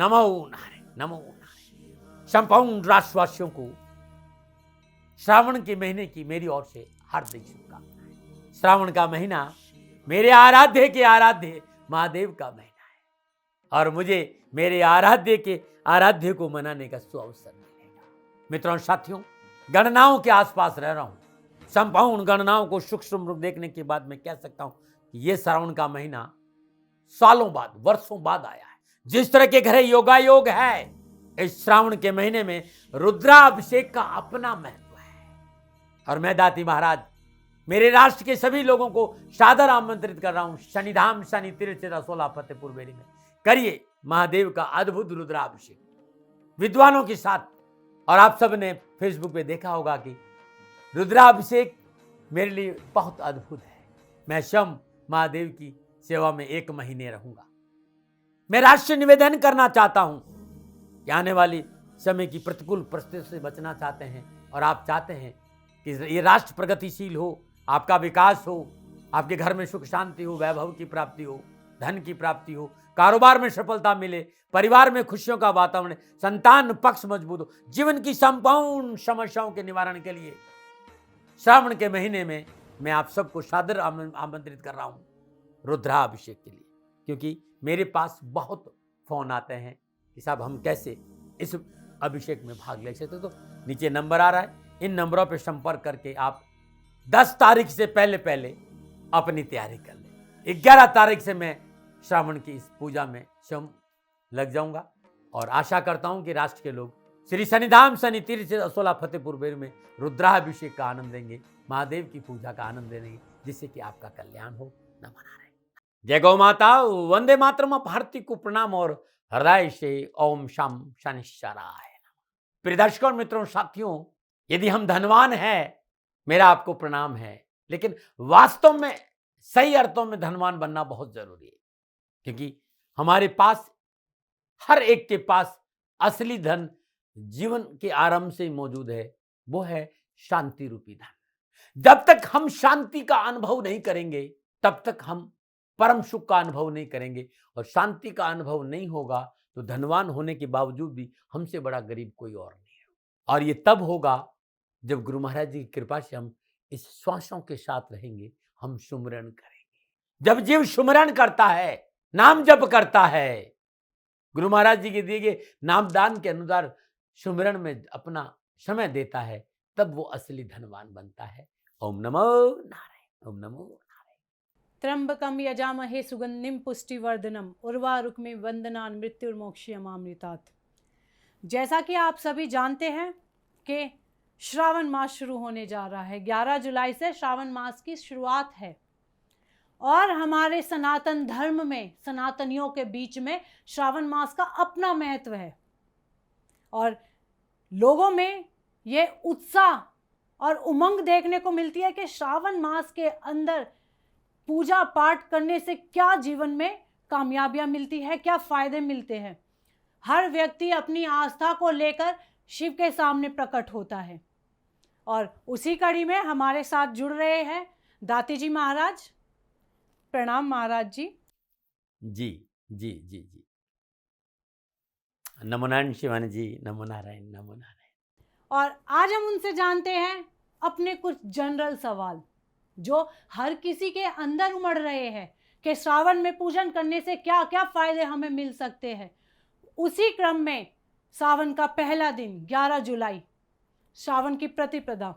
नमो नारायण, नमो नारायण। संपूर्ण राष्ट्रवासियों को श्रावण के महीने की मेरी ओर से हार्दिक शुभकामनाएं। श्रावण का महीना मेरे आराध्य के आराध्य महादेव का महीना है और मुझे मेरे आराध्य को मनाने का सुअवसर मिलेगा। मित्रों, साथियों, गणनाओं के आसपास रह रहा हूं। संपूर्ण गणनाओं को सूक्ष्म रूप देखने के बाद मैं कह सकता हूं कि यह श्रावण का महीना सालों बाद, वर्षों बाद आया है। जिस तरह के घरे योगायोग है, इस श्रावण के महीने में रुद्राभिषेक का अपना महत्व है। और मैं दाती महाराज मेरे राष्ट्र के सभी लोगों को सादर आमंत्रित कर रहा हूं। शनिधाम शनि तीर्थ 16 फतेहपुर बेरी में करिए महादेव का अद्भुत रुद्राभिषेक विद्वानों के साथ। और आप सब ने फेसबुक पे देखा होगा कि रुद्राभिषेक मेरे लिए बहुत अद्भुत है। मैं स्वयं महादेव की सेवा में 1 महीने रहूंगा। मैं राष्ट्र से निवेदन करना चाहता हूं कि आने वाली समय की प्रतिकूल परिस्थितियों से बचना चाहते हैं और आप चाहते हैं कि ये राष्ट्र प्रगतिशील हो, आपका विकास हो, आपके घर में सुख शांति हो, वैभव की प्राप्ति हो, धन की प्राप्ति हो, कारोबार में सफलता मिले, परिवार में खुशियों का वातावरण, संतान पक्ष मजबूत हो, जीवन की संपूर्ण समस्याओं के निवारण के लिए श्रावण के महीने में मैं आप सबको सादर आमंत्रित कर रहा हूं रुद्राभिषेक के लिए। क्योंकि मेरे पास बहुत फोन आते हैं कि साहब हम कैसे इस अभिषेक में भाग ले सकते। तो नीचे नंबर आ रहा है, इन नंबरों पर संपर्क करके आप 10 तारीख से पहले अपनी तैयारी कर लें। 11 तारीख से मैं श्रावण की इस पूजा में स्वयं लग जाऊंगा और आशा करता हूं कि राष्ट्र के लोग श्री शनिधाम शनि तीर्थ 16 फतेहपुर बेरी में रुद्राभिषेक का आनंद लेंगे, महादेव की पूजा का आनंद लेंगे, जिससे कि आपका कल्याण हो। नमो नारायण। जय गौ माता, वंदे मातरम। भारती को प्रणाम और हृदय से ओम शम शनिश्चराय नमः। प्रिय दर्शकों, मित्रों, साथियों, यदि हम धनवान हैं, मेरा आपको प्रणाम है, लेकिन वास्तव में सही अर्थों में धनवान बनना बहुत जरूरी है। क्योंकि हमारे पास, हर एक के पास असली धन जीवन के आरंभ से ही मौजूद है, वो है शांति रूपी धन। जब तक हम शांति का अनुभव नहीं करेंगे, तब तक हम परम सुख का अनुभव नहीं करेंगे। और शांति का अनुभव नहीं होगा तो धनवान होने के बावजूद भी हमसे बड़ा गरीब कोई और नहीं है। और ये तब होगा जब गुरु महाराज जी की कृपा से हम इस श्वासों के साथ रहेंगे, हम सुमिरन करेंगे। जब जीव सुमिरन करता है, नाम जप करता है, गुरु महाराज जी के दिए गए नामदान के अनुसार सुमिरन में अपना समय देता है, तब वो असली धनवान बनता है। ओम नमो नारायण, ओम नमो नारायण। त्र्यंबकम यजामहे सुगंधिम पुष्टिवर्धनम उर्वारुकमिव वंदनान् मृत्युर्मोक्षयमामृतात्। जैसा कि आप सभी जानते हैं कि श्रावण मास शुरू होने जा रहा है। 11 जुलाई से श्रावण मास की शुरुआत है और हमारे सनातन धर्म में, सनातनियों के बीच में श्रावण मास का अपना महत्व है और लोगों में ये उत्साह और उमंग देखने को मिलती है कि श्रावण मास के अंदर पूजा पाठ करने से क्या जीवन में कामयाबियां मिलती है, क्या फायदे मिलते हैं। हर व्यक्ति अपनी आस्था को लेकर शिव के सामने प्रकट होता है और उसी कड़ी में हमारे साथ जुड़ रहे हैं दाती जी महाराज। प्रणाम महाराज जी। जी जी जी जी, नमो नारायण शिवानी जी, नमो नारायण, नमो नारायण। और आज हम उनसे जानते हैं अपने कुछ जनरल सवाल जो हर किसी के अंदर उमड़ रहे हैं कि श्रावण में पूजन करने से क्या क्या फायदे हमें मिल सकते हैं। उसी क्रम में सावन का पहला दिन 11 जुलाई, श्रावण की प्रतिपदा।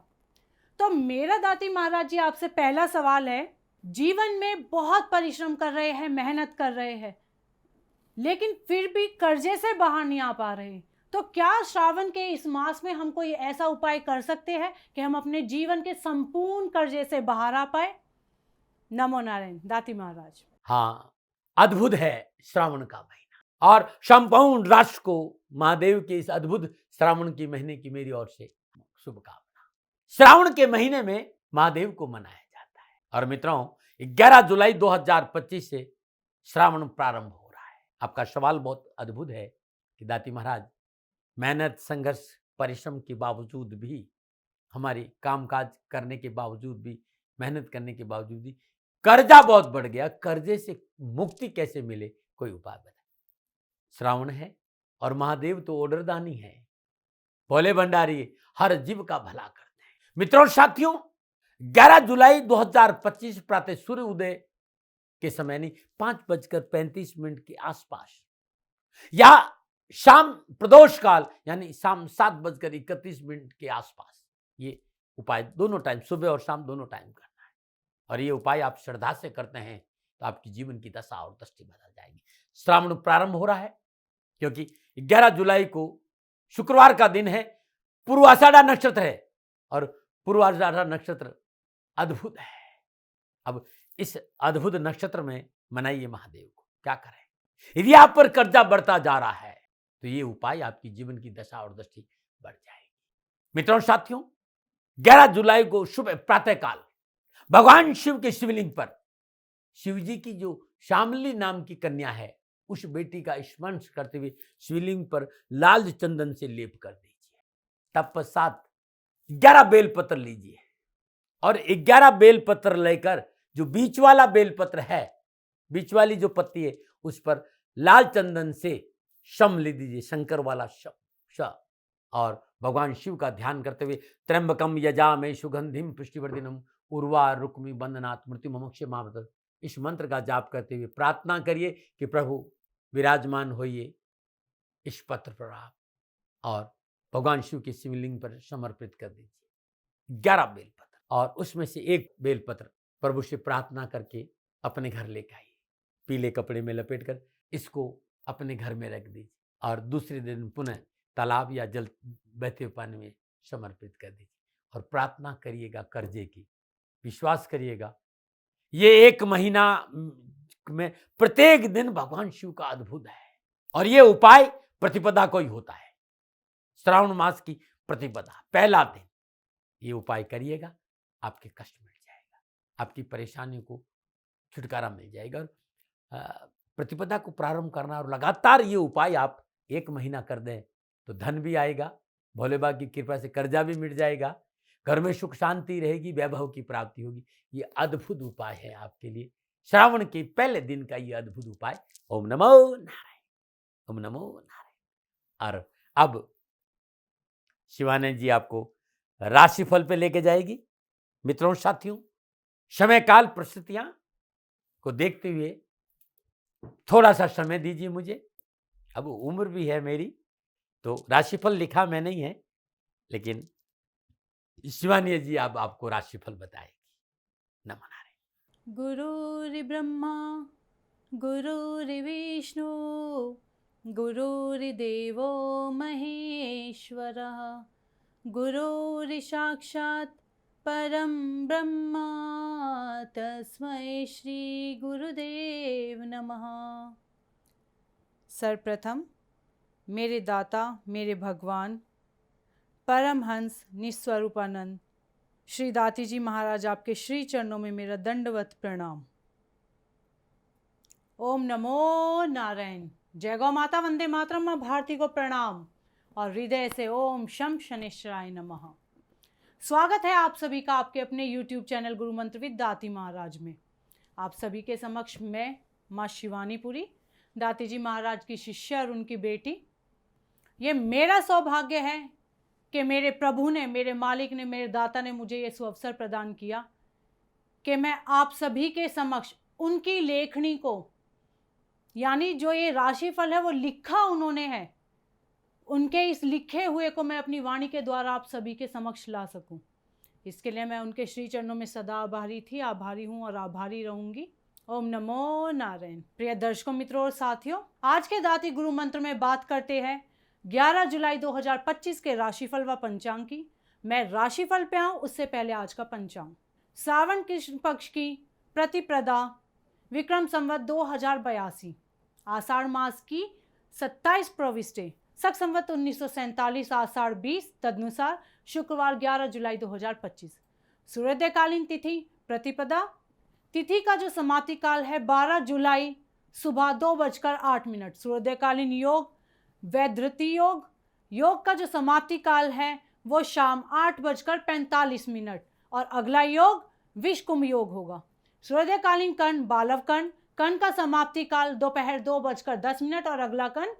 तो मेरा दाती महाराज जी आपसे पहला सवाल है, जीवन में बहुत परिश्रम कर रहे हैं, मेहनत कर रहे हैं, लेकिन फिर भी कर्जे से बाहर नहीं आ पा रहे, तो क्या श्रावण के इस मास में हम कोई ऐसा उपाय कर सकते हैं कि हम अपने जीवन के संपूर्ण कर्जे से बाहर आ पाए? नमो नारायण दाती महाराज। हाँ, अद्भुत है श्रावण का महीना और संपूर्ण राष्ट्र को महादेव के इस अद्भुत श्रावण की महीने की मेरी ओर से शुभकामना। श्रावण के महीने में महादेव को मनाया जाता है और मित्रों 11 जुलाई 2025 से श्रावण प्रारंभ हो रहा है। आपका सवाल बहुत अद्भुत है कि दाती महाराज, मेहनत, संघर्ष, परिश्रम के बावजूद भी, हमारी कामकाज करने के बावजूद भी, मेहनत करने के बावजूद भी कर्जा बहुत बढ़ गया, कर्जे से मुक्ति कैसे मिले, कोई उपाय बताए। श्रावण है, और महादेव तो ओडरदानी है, भोले भंडारी हर जीव का भला करते हैं। मित्रों और साथियों, 11 जुलाई 2025 प्रातः सूर्य उदय के समय नहीं 5:35 के आसपास या शाम प्रदोष काल यानी शाम 7:31 के आसपास ये उपाय दोनों टाइम, सुबह और शाम दोनों टाइम करना है। और ये उपाय आप श्रद्धा से करते हैं तो आपकी जीवन की दशा और दृष्टि बदल जाएगी। श्रावण प्रारंभ हो रहा है क्योंकि 11 जुलाई को शुक्रवार का दिन है, पूर्वाषाढ़ा नक्षत्र है और पूर्वाषाढ़ा नक्षत्र अद्भुत है। अब इस अद्भुत नक्षत्र में मनाइए महादेव को। क्या करें? यदि आप पर कर्जा बढ़ता जा रहा है तो ये उपाय आपकी जीवन की दशा और दृष्टि बढ़ जाएगी। मित्रों और साथियों, 11 जुलाई को सुबह प्रातःकाल भगवान शिव के शिवलिंग पर शिव जी की जो शामली नाम की कन्या है उस बेटी का स्मरण करते हुए शिवलिंग पर लाल चंदन से लेप कर दीजिए। तत्पश्चात 11 बेलपत्र लीजिए और 11 बेलपत्र लेकर जो बीच वाला बेलपत्र है, बीच वाली जो पत्ती है उस पर लाल चंदन से शम ले दीजिए, शंकर वाला श, और भगवान शिव का ध्यान करते हुए त्र्यंबकम यजामहे सुगंधिम पुष्टिवर्धनम उर्वारुकमिव बंधनात् मृत्युर्मोक्षयमामृतम्, इस मंत्र का जाप करते हुए प्रार्थना करिए कि प्रभु विराजमान होइए इस पत्र पर आप, और भगवान शिव के शिवलिंग पर समर्पित कर दीजिए 11 बेलपत्र, और उसमें से एक बेलपत्र प्रभु से प्रार्थना करके अपने घर लेकर आइए। पीले कपड़े में लपेट कर इसको अपने घर में रख दीजिए और दूसरे दिन पुनः तालाब या जल बहते पानी में समर्पित कर दीजिए और प्रार्थना करिएगा कर्जे की। विश्वास करिएगा ये 1 महीना में प्रत्येक दिन भगवान शिव का अद्भुत है। और ये उपाय प्रतिपदा को ही होता है, श्रावण मास की प्रतिपदा पहला दिन ये उपाय करिएगा, आपके कष्ट मिट जाएगा, आपकी परेशानियों को छुटकारा मिल जाएगा। प्रतिपदा को प्रारंभ करना और लगातार ये उपाय आप 1 महीना कर दें तो धन भी आएगा, भोले बाबा की कृपा से कर्जा भी मिट जाएगा, घर में सुख शांति रहेगी, वैभव की प्राप्ति होगी। ये अद्भुत उपाय है आपके लिए, श्रावण के पहले दिन का ये अद्भुत उपाय। ओम नमो नारायण, ओम नमो नारायण। और अब शिवानंद जी आपको राशिफल पे लेके जाएगी। मित्रों साथियों, समय काल परिस्थितियां को देखते हुए थोड़ा सा समय दीजिए मुझे, अब उम्र भी है मेरी, तो राशिफल लिखा मैं नहीं है, लेकिन शिवानी जी अब आपको राशिफल बताएगी। नमो नारायण। गुरुर्ब्रह्मा गुरुर्विष्णु गुरुर्देवो महेश्वरः गुरुर्साक्षात् परम ब्रह्मा तस्मै श्री गुरुदेव नमः। सर्वप्रथम मेरे दाता, मेरे भगवान, परमहंस निस्वरूपानंद श्री दाती जी महाराज आपके श्री चरणों में मेरा दंडवत प्रणाम। ओम नमो नारायण। जय गौ माता, वंदे मातरम, मां भारती को प्रणाम और हृदय से ओम शम शनिश्चराय नमः। स्वागत है आप सभी का आपके अपने YouTube चैनल गुरु मंत्र विद दाती महाराज में। आप सभी के समक्ष मैं माँ शिवानीपुरी, दाती जी महाराज की शिष्या और उनकी बेटी। ये मेरा सौभाग्य है कि मेरे प्रभु ने, मेरे मालिक ने, मेरे दाता ने मुझे ये सुअवसर प्रदान किया कि मैं आप सभी के समक्ष उनकी लेखनी को, यानी जो ये राशिफल है वो लिखा उन्होंने है, उनके इस लिखे हुए को मैं अपनी वाणी के द्वारा आप सभी के समक्ष ला सकूं। इसके लिए मैं उनके श्री चरणों में सदा आभारी थी, आभारी हूँ और आभारी रहूंगी। ओम नमो नारायण। प्रिय दर्शकों, मित्रों और साथियों, आज के दाती गुरु मंत्र में बात करते हैं 11 जुलाई 2025 के राशिफल व पंचांग की। मैं राशिफल पे आऊँ उससे पहले आज का पंचांग। श्रावण कृष्ण पक्ष की प्रतिपदा विक्रम संवत 2082, आषाढ़ मास की 27 प्रविष्टे, शक संवत 1947 आषाढ़ 20 तदनुसार शुक्रवार 11 जुलाई 2025। सूर्योदयकालीन तिथि प्रतिपदा। तिथि का जो समाप्ति काल है 12 जुलाई सुबह 2:08। सूर्योदयकालीन योग वैधृति योग। योग का जो समाप्ति काल है वो शाम 8:45 और अगला योग विषकुंभ योग होगा। सूर्योदयकालीन कर्ण बालव कर्ण। कर्ण का समाप्ति काल दोपहर 2:10 और अगला कर्ण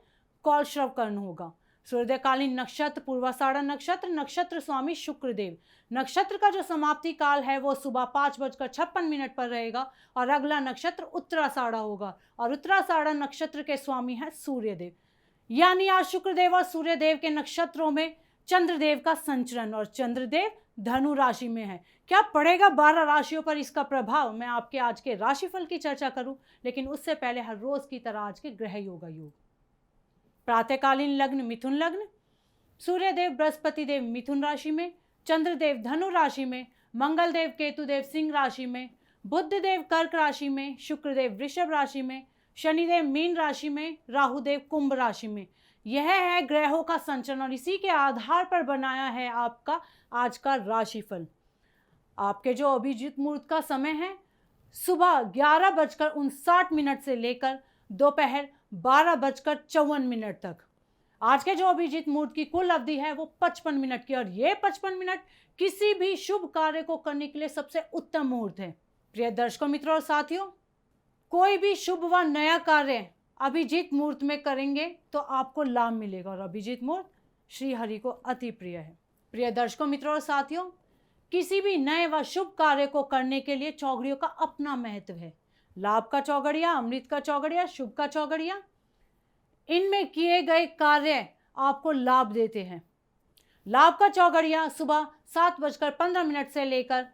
कौल श्रव कर्ण होगा। सूर्योदयकालीन नक्षत्र पूर्वाषाढ़ा नक्षत्र, नक्षत्र स्वामी शुक्रदेव। नक्षत्र का जो समाप्ति काल है वो सुबह 5:56 पर रहेगा और अगला नक्षत्र उत्तराषाढ़ा होगा और उत्तराषाढ़ा नक्षत्र के स्वामी है सूर्यदेव। यानी आज शुक्रदेव और सूर्यदेव के नक्षत्रों में चंद्रदेव का संचरण और चंद्रदेव धनु राशि में है। क्या पड़ेगा 12 राशियों पर इसका प्रभाव, मैं आपके आज के राशिफल की चर्चा करूं, लेकिन उससे पहले हर रोज की तरह आज के ग्रह योग योग। प्रातःकालीन लग्न मिथुन लग्न, सूर्यदेव बृहस्पति देव मिथुन राशि में, चंद्रदेव धनु राशि में, मंगलदेव केतुदेव सिंह राशि में, बुधदेव कर्क राशि में, शुक्रदेव वृषभ राशि में, शनिदेव मीन राशि में, राहुदेव कुंभ राशि में। यह है ग्रहों का संचरण और इसी के आधार पर बनाया है आपका आज का राशिफल। आपके जो अभिजीत मुहूर्त का समय है सुबह 11:59 से लेकर दोपहर 12:54 तक। आज के जो अभिजीत मुहूर्त की कुल अवधि है वो 55 मिनट की और ये 55 मिनट किसी भी शुभ कार्य को करने के लिए सबसे उत्तम मुहूर्त है। प्रिय दर्शकों, मित्रों और साथियों, कोई भी शुभ व नया कार्य अभिजीत मुहूर्त में करेंगे तो आपको लाभ मिलेगा और अभिजीत मुहूर्त श्री हरि को अति प्रिय है। प्रिय दर्शकों, मित्रों और साथियों, किसी भी नए व शुभ कार्य को करने के लिए चौघड़ियों का अपना महत्व है। लाभ का चौगड़िया, अमृत का चौगड़िया, शुभ का चौगड़िया, इनमें किए गए कार्य आपको लाभ देते हैं। लाभ का चौगड़िया सुबह 7:15 से लेकर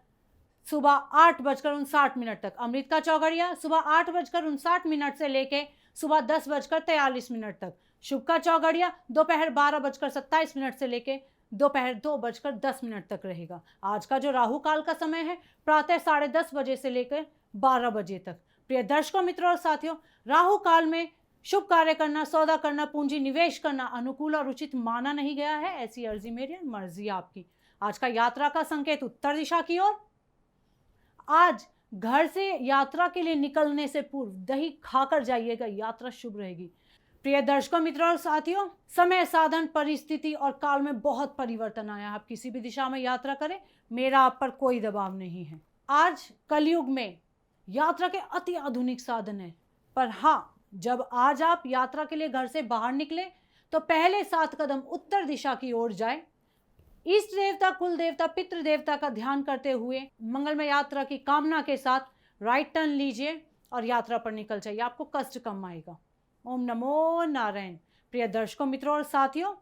सुबह 8:59 तक। अमृत का चौगड़िया सुबह 8:59 से लेकर सुबह 10:43 तक। शुभ का चौगड़िया दोपहर 12:27 से लेकर दोपहर 2:10 तक रहेगा। आज का जो राहु काल का समय है प्रातः 10:30 बजे से लेकर 12 बजे तक। प्रिय दर्शकों, मित्रों और साथियों, राहु काल में शुभ कार्य करना, सौदा करना, पूंजी निवेश करना अनुकूल और उचित माना नहीं गया है। ऐसी अर्जी मेरी, मर्जी आपकी। आज का यात्रा का संकेत उत्तर दिशा की ओर। आज घर से यात्रा के लिए निकलने से पूर्व दही खाकर जाइएगा, यात्रा शुभ रहेगी। प्रिय दर्शकों, मित्रों और साथियों, समय, साधन, परिस्थिति और काल में बहुत परिवर्तन आया। आप किसी भी दिशा में यात्रा करें, मेरा आप पर कोई दबाव नहीं है। आज कलयुग में यात्रा के अति आधुनिक साधन है, पर हाँ, जब आज आप यात्रा के लिए घर से बाहर निकले तो पहले 7 कदम उत्तर दिशा की ओर जाए। इष्ट देवता, कुल देवता, पितृ देवता का ध्यान करते हुए मंगलमय यात्रा की कामना के साथ राइट टर्न लीजिए और यात्रा पर निकल जाइए। आपको कष्ट कम आएगा। ओम नमो नारायण। प्रिय दर्शकों, मित्रों और साथियों,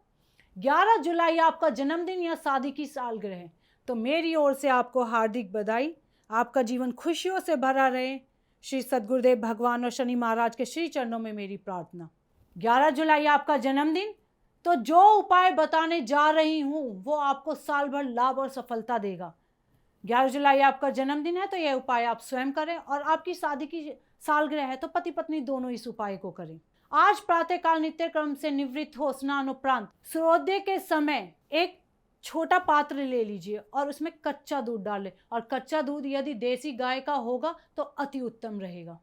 11 जुलाई आपका जन्मदिन या शादी की सालगिरह है, तो मेरी ओर से आपको हार्दिक बधाई। आपका जीवन खुशियों से भरा रहे, श्री सद्गुरुदेव भगवान और शनि महाराज के श्री चरणों में मेरी प्रार्थना। 11 जुलाई आपका जन्मदिन, तो जो उपाय बताने जा रही हूँ वो आपको साल भर लाभ और सफलता देगा। 11 जुलाई आपका जन्मदिन है तो यह उपाय आप स्वयं करें और आपकी शादी की सालगिरह है तो पति पत्नी दोनों इस उपाय को करें। आज प्रातःकाल नित्य क्रम से निवृत्त हो स्नान उपरांत सूर्योदय के समय एक छोटा पात्र ले लीजिए और उसमें कच्चा दूध डालें और कच्चा दूध यदि देसी गाय का होगा तो अति उत्तम रहेगा।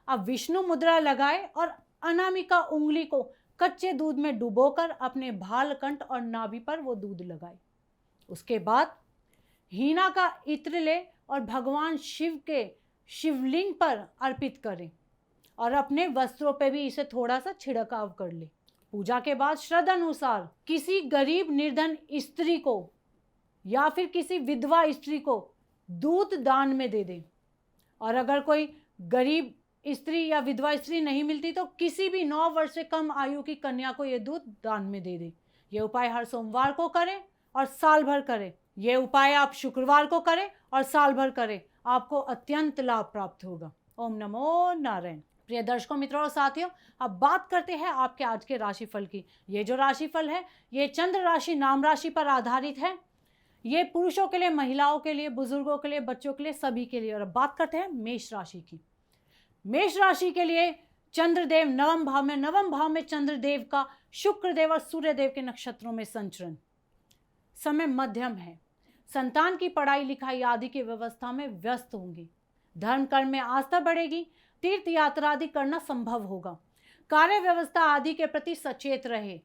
अब विष्णु मुद्रा लगाए और अनामिका उंगली को कच्चे दूध में डुबोकर अपने भाल कंठ और नाभि पर वो दूध लगाए। उसके बाद हीना का इत्र ले और भगवान शिव के शिवलिंग पर अर्पित करें और अपने वस्त्रों पे भी इसे थोड़ा सा छिड़काव कर ले। पूजा के बाद श्रद्धानुसार किसी गरीब निर्धन स्त्री को या फिर किसी विधवा स्त्री को दूध दान में दे दें। और अगर कोई गरीब स्त्री या विधवा स्त्री नहीं मिलती तो किसी भी 9 वर्ष से कम आयु की कन्या को ये दूध दान में दे दें। यह उपाय हर सोमवार को करें और साल भर करें। यह उपाय आप शुक्रवार को करें और साल भर करें, आपको अत्यंत लाभ प्राप्त होगा। ओम नमो नारायण। प्रिय दर्शकों, मित्रों और साथियों, अब बात करते हैं आपके आज के राशिफल की। ये जो राशिफल है ये चंद्र राशि नाम राशि पर आधारित है। ये पुरुषों के लिए, महिलाओं के लिए, बुजुर्गों के लिए, बच्चों के लिए, सभी के लिए। और अब बात करते हैं मेष राशि की। मेष राशि के लिए चंद्रदेव नवम भाव में चंद्रदेव का शुक्रदेव और सूर्यदेव के नक्षत्रों में संचरण। समय मध्यम है। संतान की पढ़ाई लिखाई आदि की व्यवस्था में व्यस्त होंगे। धर्म कर्म में आस्था बढ़ेगी। तीर्थ यात्रा आदि करना संभव होगा। कार्य व्यवस्था आदि के प्रति सचेत रहे।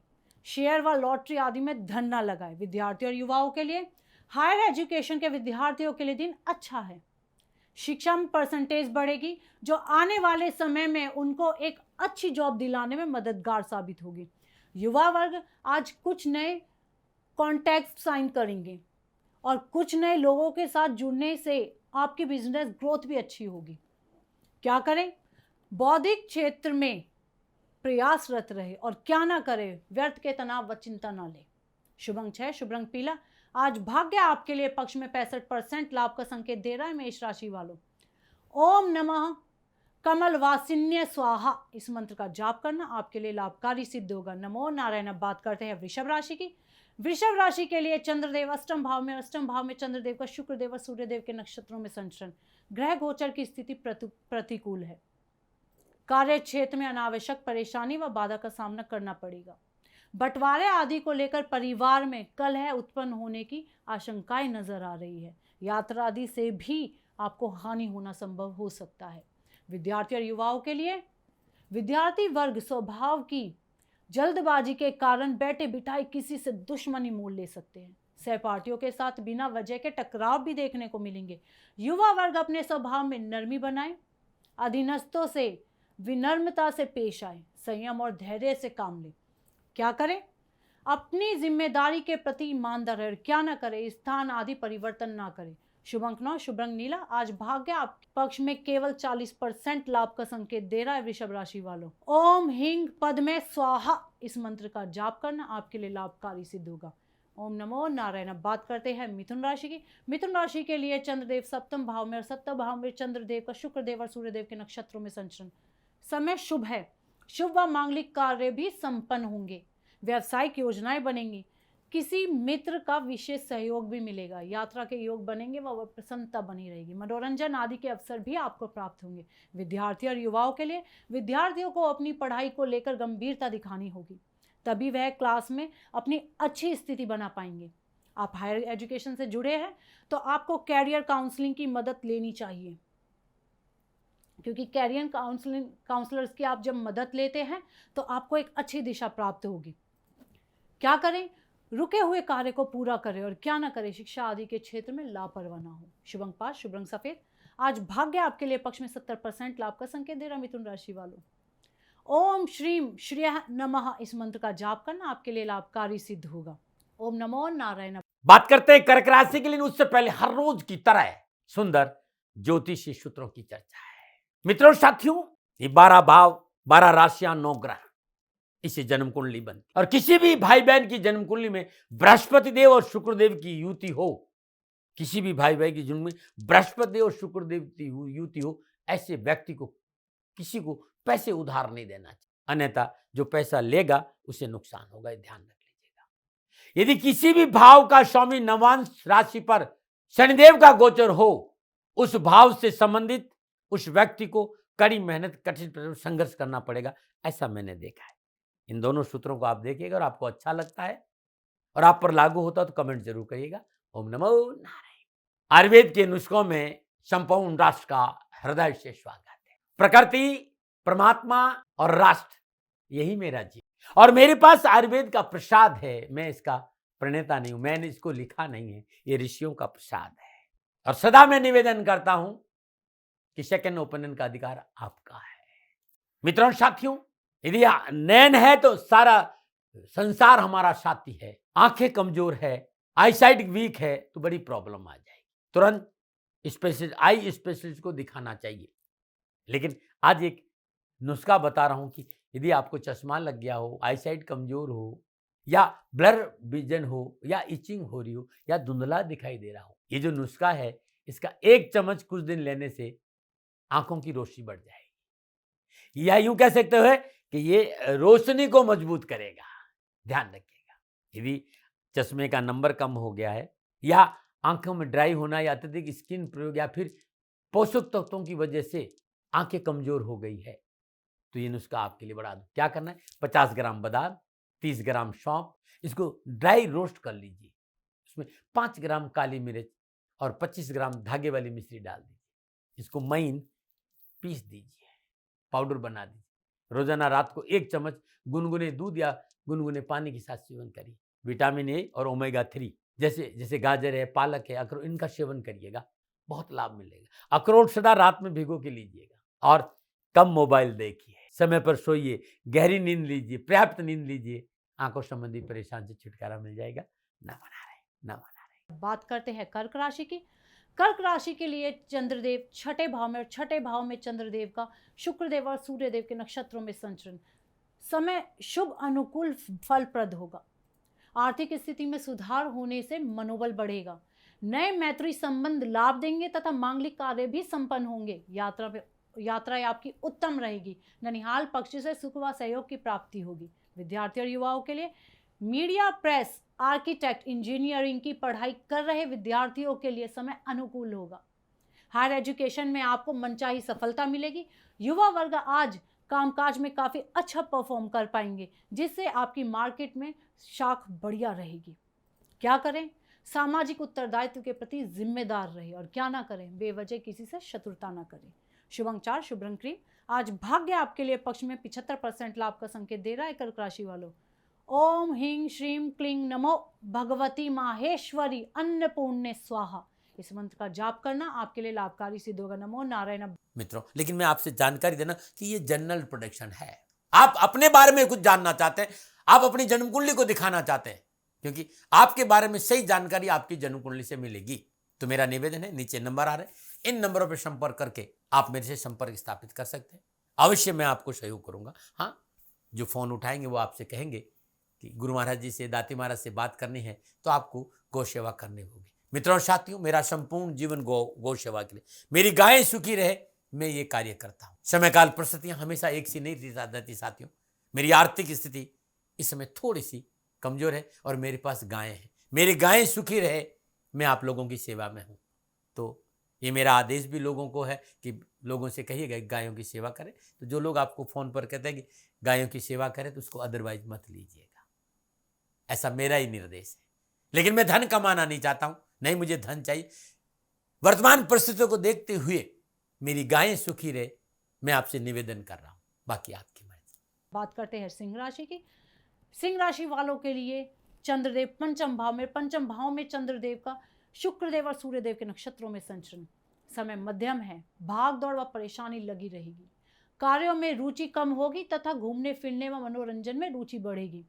शेयर व लॉटरी आदि में धन न लगाए। विद्यार्थियों और युवाओं के लिए, हायर एजुकेशन के विद्यार्थियों के लिए दिन अच्छा है। शिक्षा में परसेंटेज बढ़ेगी जो आने वाले समय में उनको एक अच्छी जॉब दिलाने में मददगार साबित होगी। युवा वर्ग आज कुछ नए कॉन्टैक्ट साइन करेंगे और कुछ नए लोगों के साथ जुड़ने से आपकी बिजनेस ग्रोथ भी अच्छी होगी। क्या करें? बौद्धिक क्षेत्र में प्रयासरत रहे और क्या ना करे, व्यर्थ के तनाव व चिंता ना ले। शुभ अंक 6, शुभ रंग पीला। आज भाग्य आपके लिए पक्ष में 65% लाभ का संकेत दे रहा है मेष राशि वालों। ओम नमः कमल वासिन्य स्वाहा इस मंत्र का जाप करना आपके लिए लाभकारी सिद्ध होगा। नमो नारायण। अब बात करते हैं वृषभ राशि की। वृषभ राशि के लिए चंद्रदेव अष्टम भाव में, अष्टम भाव में चंद्रदेव का शुक्रदेव और सूर्यदेव के नक्षत्रों में संचरण, ग्रह गोचर की स्थिति प्रतिकूल है। कार्य क्षेत्र में अनावश्यक परेशानी व बाधा का सामना करना पड़ेगा। बंटवारे आदि को लेकर परिवार में कलह उत्पन्न होने की आशंकाएं नजर आ रही है। यात्रा आदि से भी आपको हानि होना संभव हो सकता है। विद्यार्थी और युवाओं के लिए विद्यार्थी वर्ग स्वभाव की जल्दबाजी के कारण बैठे बिठाए किसी से दुश्मनी मोल ले सकते हैं। सहपाठियों के साथ बिना वजह के टकराव भी देखने को मिलेंगे। युवा वर्ग अपने स्वभाव में नरमी बनाए, अधीनस्थों से विनम्रता से पेश आए, संयम और धैर्य से काम ले। क्या करें? अपनी जिम्मेदारी के प्रति ईमानदार रहे, क्या ना करे, स्थान आदि परिवर्तन ना करे। शुभ अंक 9, शुभ रंग नीला। आज भाग्य आपके पक्ष में केवल 40% लाभ का संकेत दे रहा है वृषभ राशि वालों। ओम ह्रीं पद में स्वाहा इस मंत्र का जाप करना आपके लिए लाभकारी सिद्ध होगा। ओम नमो नारायण। अब बात करते हैं मिथुन राशि की। मिथुन राशि के लिए चंद्रदेव सप्तम भाव में और सप्तम भाव में चंद्रदेव का शुक्रदेव और सूर्यदेव के नक्षत्रों में संचरण। समय शुभ है। शुभ व मांगलिक कार्य भी संपन्न होंगे। व्यावसायिक योजनाएं बनेंगी। किसी मित्र का विशेष सहयोग भी मिलेगा। यात्रा के योग बनेंगे व प्रसन्नता बनी रहेगी। मनोरंजन आदि के अवसर भी आपको प्राप्त होंगे। विद्यार्थी और युवाओं के लिए विद्यार्थियों को अपनी पढ़ाई को लेकर गंभीरता दिखानी होगी, तभी वह क्लास में अपनी अच्छी स्थिति बना पाएंगे। आप हायर एजुकेशन से जुड़े हैं तो आपको कैरियर काउंसलिंग की मदद लेनी चाहिए, क्योंकि कैरियर काउंसलर्स की आप जब मदद लेते हैं तो आपको एक अच्छी दिशा प्राप्त होगी। क्या करें? रुके हुए कार्य को पूरा करें और क्या ना करें, शिक्षा आदि के क्षेत्र में लापरवाह ना हो। शुभ अंक 5, शुभ रंग सफेद। आज भाग्य आपके लिए पक्ष में 70% लाभ का संकेत दे रहा मिथुन राशि वालों। ओम श्रीम श्रेय नमः इस मंत्र का जाप करना आपके लिए लाभकारी सिद्ध होगा। ओम नमो नारायण। बात करते हैं कर्क राशि के लिए। उससे पहले हर रोज की तरह सुंदर ज्योतिषी सूत्रों की चर्चा है। मित्रों साथियों, ये 12 भाव, 12 राशियां, 9 ग्रह, इसे जन्म कुंडली बनती। और किसी भी भाई बहन की जन्म कुंडली में बृहस्पति देव और शुक्रदेव की युति हो, किसी भी भाई बहन की जन्म में बृहस्पति देव और शुक्रदेव की युति हो, ऐसे व्यक्ति को किसी को पैसे उधार नहीं देना चाहिए, अन्यथा जो पैसा लेगा उसे नुकसान होगा, ये ध्यान रख लीजिएगा। यदि किसी भी भाव का स्वामी नवांश राशि पर शनिदेव का गोचर हो, उस भाव से संबंधित उस व्यक्ति को कड़ी मेहनत, कठिन संघर्ष करना पड़ेगा, ऐसा मैंने देखा है। इन दोनों सूत्रों को आप देखिएगा और आपको अच्छा लगता है और आप पर लागू होता है तो कमेंट जरूर करिएगा। ओम नमो नारायण। आयुर्वेद के नुस्खों में संपूर्ण राष्ट्र का हृदय से स्वागत है। प्रकृति, परमात्मा और राष्ट्र, यही मेरा जीवन। और मेरे पास आयुर्वेद का प्रसाद है। मैं इसका प्रणेता नहीं हूं, मैंने इसको लिखा नहीं है, ये ऋषियों का प्रसाद है। और सदा मैं निवेदन करता हूं कि सेकंड ओपिनियन का अधिकार आपका है। मित्रों साथियों, यदि नैन है तो सारा संसार हमारा साथी है। आंखें कमजोर है, आईसाइट वीक है तो बड़ी प्रॉब्लम आ जाएगी, तुरंत स्पेशलिस्ट, आई स्पेशलिस्ट को दिखाना चाहिए। लेकिन आज एक नुस्खा बता रहा हूं कि यदि आपको चश्मा लग गया हो, आईसाइट कमजोर हो, या ब्लर विजन हो, या इचिंग हो रही हो, या धुंधला दिखाई दे रहा हो, ये जो नुस्खा है, इसका 1 चम्मच कुछ दिन लेने से आंखों की रोशनी बढ़ जाएगी, या यूं कह सकते हो कि ये रोशनी को मजबूत करेगा। ध्यान रखिएगा। यदि चश्मे का नंबर कम हो गया है, या आंखों में ड्राई होना, या अत्यधिक स्किन प्रयोग, या फिर पोषक तत्वों की वजह से आंखें कमजोर हो गई है, तो ये नुस्खा आपके लिए बड़ा। क्या करना है? 50 ग्राम बादाम, 30 ग्राम सौंफ, इसको ड्राई रोस्ट कर लीजिए। उसमें 5 ग्राम काली मिर्च और 25 ग्राम धागे वाली मिश्री डाल दीजिए। इसको महीन पीस दीजिए, पाउडर बना दीजिए। रोजाना रात को 1 चम्मच गुनगुने दूध या गुनगुने पानी के साथ सेवन करिए। विटामिन ए और ओमेगा 3 जैसे गाजर है, पालक है, अखरोट, इनका सेवन करिएगा, बहुत लाभ मिलेगा। अखरोट सदा रात में भिगो के लीजिएगा। और कम मोबाइल देखिए, समय पर सोइए, गहरी नींद लीजिए, पर्याप्त नींद लीजिए, आंखों संबंधी परेशान से छुटकारा मिल जाएगा। ना मना रहे, ना मना रहे। बात करते हैं कर्क राशि की। कर्क राशि के लिए चंद्रदेव छठे भाव में, और छठे भाव में चंद्रदेव का शुक्रदेव और सूर्यदेव के नक्षत्रों में संचरण, समय शुभ अनुकूल फलप्रद होगा। आर्थिक स्थिति में सुधार होने से मनोबल बढ़ेगा। नए मैत्री संबंध लाभ देंगे तथा मांगलिक कार्य भी संपन्न होंगे। यात्रा आपकी उत्तम रहेगी। ननिहाल पक्ष से सुख व सहयोग की प्राप्ति होगी। विद्यार्थी और युवाओं के लिए मीडिया, प्रेस, आर्किटेक्ट, इंजीनियरिंग की पढ़ाई कर रहे विद्यार्थियों के लिए समय अनुकूल होगा। हायर एजुकेशन में आपको मनचाही सफलता मिलेगी। युवा वर्ग आज कामकाज में काफ़ी अच्छा परफॉर्म कर पाएंगे, जिससे आपकी मार्केट में शाख बढ़िया रहेगी। क्या करें? सामाजिक उत्तरदायित्व के प्रति जिम्मेदार रहे, और क्या ना करें, बेवजह किसी से शत्रुता ना करें। शुभ अंक 4, शुभ रंग क्रीम। आज भाग्य आपके लिए पक्ष में 75% लाभ का संकेत दे रहा है कर्क राशि वालों। ओम ह्रीं श्रीं क्लीं नमो भगवती माहेश्वरी अन्नपूर्णे स्वाहा, इस मंत्र का जाप करना आपके लिए लाभकारी सिद्ध होगा। नमो नारायण। मित्रों, लेकिन मैं आपसे जानकारी देना कि ये जनरल प्रोडिक्शन है। आप अपने बारे में कुछ जानना चाहते हैं, आप अपनी जन्म कुंडली को दिखाना चाहते हैं, क्योंकि आपके बारे में सही जानकारी आपकी जन्म कुंडली से मिलेगी, तो मेरा निवेदन है, नीचे नंबर आ रहे हैं, इन नंबरों पर संपर्क करके आप मेरे से संपर्क स्थापित कर सकते हैं। अवश्य मैं आपको सहयोग करूंगा। हाँ, जो फोन उठाएंगे वो आपसे कहेंगे कि गुरु महाराज जी से, दाती महाराज से बात करनी है, तो आपको गौ सेवा करनी होगी। मित्रों और साथियों, मेरा संपूर्ण जीवन गौ सेवा के लिए, मेरी गायें सुखी रहे, मैं ये कार्य करता हूँ। समयकाल परिस्थितियां हमेशा एक सी नहीं रहती साथियों। मेरी आर्थिक स्थिति इस समय थोड़ी सी कमजोर है और मेरे पास गायें हैं। मेरी गायें सुखी रहे, मैं आप लोगों की सेवा में हूँ। तो ये मेरा आदेश भी लोगों को है कि लोगों से कहिएगा गायों की सेवा करें। तो जो लोग आपको फोन पर कहते हैं कि गायों की सेवा करें, तो उसको अदरवाइज मत लीजिएगा, ऐसा मेरा ही निर्देश है। लेकिन मैं धन कमाना नहीं चाहता हूं, नहीं मुझे धन चाहिए। वर्तमान परिस्थितियों को देखते हुए मेरी गायें सुखी रहे, मैं आपसे निवेदन कर रहा हूं, बाकी आपकी मर्जी। बात करते हैं सिंह राशि की। सिंह राशि वालों के लिए चंद्रदेव पंचम भाव में चंद्रदेव का शुक्रदेव और सूर्यदेव के नक्षत्रों में संचरण, समय मध्यम है। भाग दौड़ व परेशानी लगी रहेगी। कार्यों में रुचि कम होगी तथा घूमने फिरने व मनोरंजन में रुचि बढ़ेगी।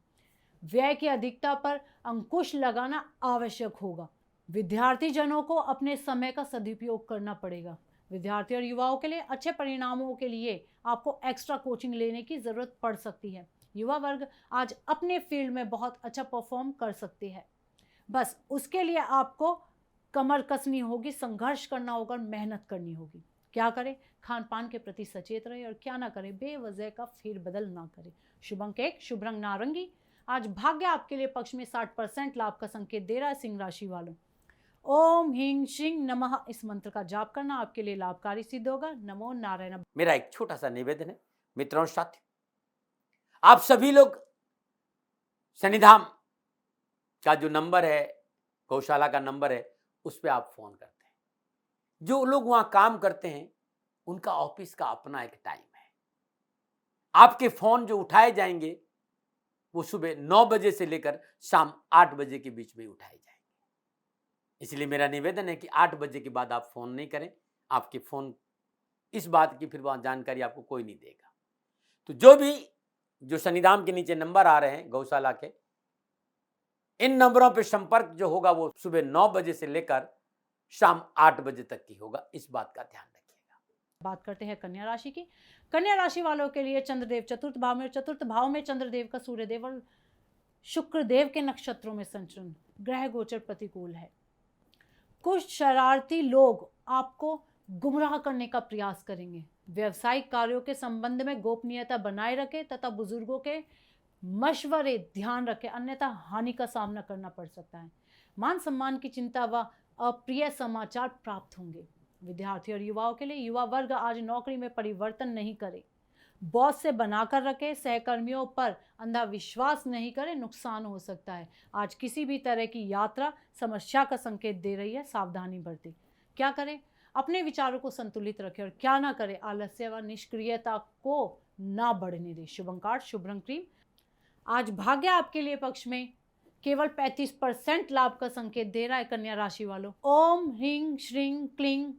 व्यय की अधिकता पर अंकुश लगाना आवश्यक होगा। विद्यार्थी जनों को अपने समय का सदुपयोग करना पड़ेगा। विद्यार्थी और युवाओं के लिए अच्छे परिणामों के लिए आपको एक्स्ट्रा कोचिंग लेने की जरूरत पड़ सकती है। युवा वर्ग आज अपने फील्ड में बहुत अच्छा परफॉर्म कर सकते हैं। बस उसके लिए आपको कमर कसनी होगी, संघर्ष करना होगा और मेहनत करनी होगी। क्या करें? खान पान के प्रति सचेत रहे, और क्या ना करें, बेवजह का फेरबदल ना करें। शुभ अंक 1, शुभ रंग नारंगी। आज भाग्य आपके लिए पक्ष में 60% लाभ का संकेत दे रहा है सिंह राशि वालों। ओम ह्रीं श्रीं नमः, इस मंत्र का जाप करना आपके लिए लाभकारी सिद्ध होगा। नमो नारायण। मेरा एक छोटा सा निवेदन है मित्रों और साथियों, आप सभी लोग शनिधाम का जो नंबर है, गौशाला का नंबर है, उस पर आप फोन करते हैं। जो लोग वहां काम करते हैं उनका ऑफिस का अपना एक टाइम है। आपके फोन जो उठाए जाएंगे वो सुबह 9 बजे से लेकर शाम 8 बजे के बीच में उठाए जाएंगे। इसलिए मेरा निवेदन है कि 8 बजे के बाद आप फोन नहीं करें। आपके फोन इस बात की फिर वहां जानकारी आपको कोई नहीं देगा। तो जो शनिधाम के नीचे नंबर आ रहे हैं गौशाला के, इन नंबरों पर संपर्क जो होगा वो सुबह 9 बजे से लेकर शाम 8 बजे तक की होगा। इस बात का ध्यान रखिएगा। बात करते हैं कन्या राशि की। कन्या राशि वालों के लिए चंद्रदेव चतुर्थ भाव में, और चतुर्थ भाव में चंद्रदेव का सूर्यदेव और शुक्रदेव के नक्षत्रों में संचरण, ग्रह गोचर प्रतिकूल है। कुछ शरारती लोग आपको गुमराह करने का प्रयास करेंगे। व्यवसायिक कार्यों के संबंध में गोपनीयता बनाए रखें तथा बुजुर्गों के मशवरे ध्यान रखें, अन्यथा हानि का सामना करना पड़ सकता है। मान सम्मान की चिंता व अप्रिय समाचार प्राप्त होंगे। विद्यार्थी और युवाओं के लिए युवा वर्ग आज नौकरी में परिवर्तन नहीं करे। बॉस से बनाकर रखे, सहकर्मियों पर अंधविश्वास नहीं करें, नुकसान हो सकता है। आज किसी भी तरह की यात्रा समस्या का संकेत दे रही है, सावधानी बरतें। क्या करें? अपने विचारों को संतुलित रखें, और क्या ना करें, आलस्य व निष्क्रियता को ना बढ़ने दें। शुभ अंक, शुभ रंग क्रीम। आज भाग्य आपके लिए पक्ष में केवल 35% लाभ का संकेत दे रहा है कन्या राशि वालों। ओम ह्रीं श्रीं क्लीं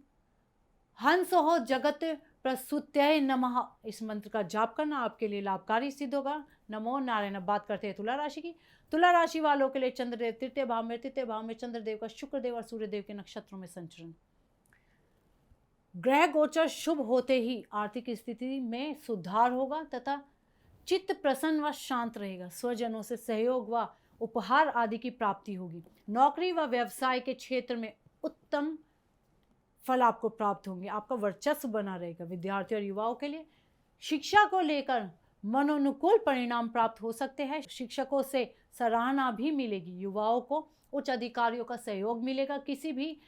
हंस हो जगत प्रसूत्य नमः इस मंत्र का जाप करना आपके लिए लाभकारी सिद्ध होगा। नमो नारायण। अब बात करते हैं तुला राशि की। तुला राशि वालों के लिए चंद्रदेव तृतीय भाव में चंद्रदेव का शुक्रदेव और सूर्यदेव के नक्षत्रों में संचरण। ग्रह गोचर शुभ होते ही आर्थिक स्थिति में सुधार होगा तथा चित्त प्रसन्न व शांत रहेगा। स्वजनों से सहयोग व उपहार आदि की प्राप्ति होगी। नौकरी व व्यवसाय के क्षेत्र में उत्तम फल आपको प्राप्त होंगे। आपका वर्चस्व बना रहेगा। विद्यार्थियों और युवाओं के लिए शिक्षा को लेकर मनोनुकूल परिणाम प्राप्त हो सकते हैं। शिक्षकों से सराहना भी मिलेगी। युवाओं को उच्च अधिकारियों का सहयोग मिलेगा। किसी भी